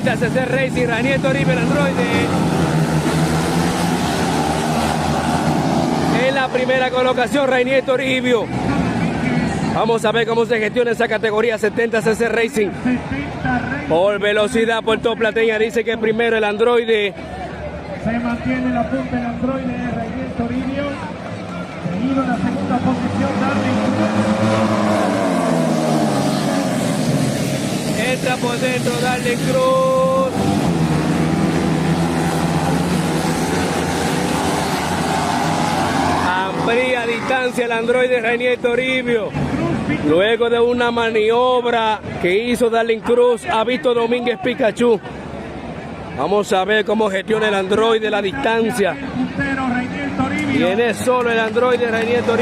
70cc Racing, Rainier Toribio, el androide. En la primera colocación, Rainier Toribio. Vamos a ver cómo se gestiona esa categoría 70cc Racing. Por velocidad, Puerto Plateña dice que primero el androide. Se mantiene la punta del androide de Rainier Toribio. Seguido en la segunda posición, Darling. Entra por dentro, Darling Cruz. Amplía distancia el androide Rainier Toribio. Luego de una maniobra que hizo Darling Cruz a Víctor Domínguez Pikachu. Vamos a ver cómo gestiona el androide la distancia. Viene solo el androide Rainier Toribio.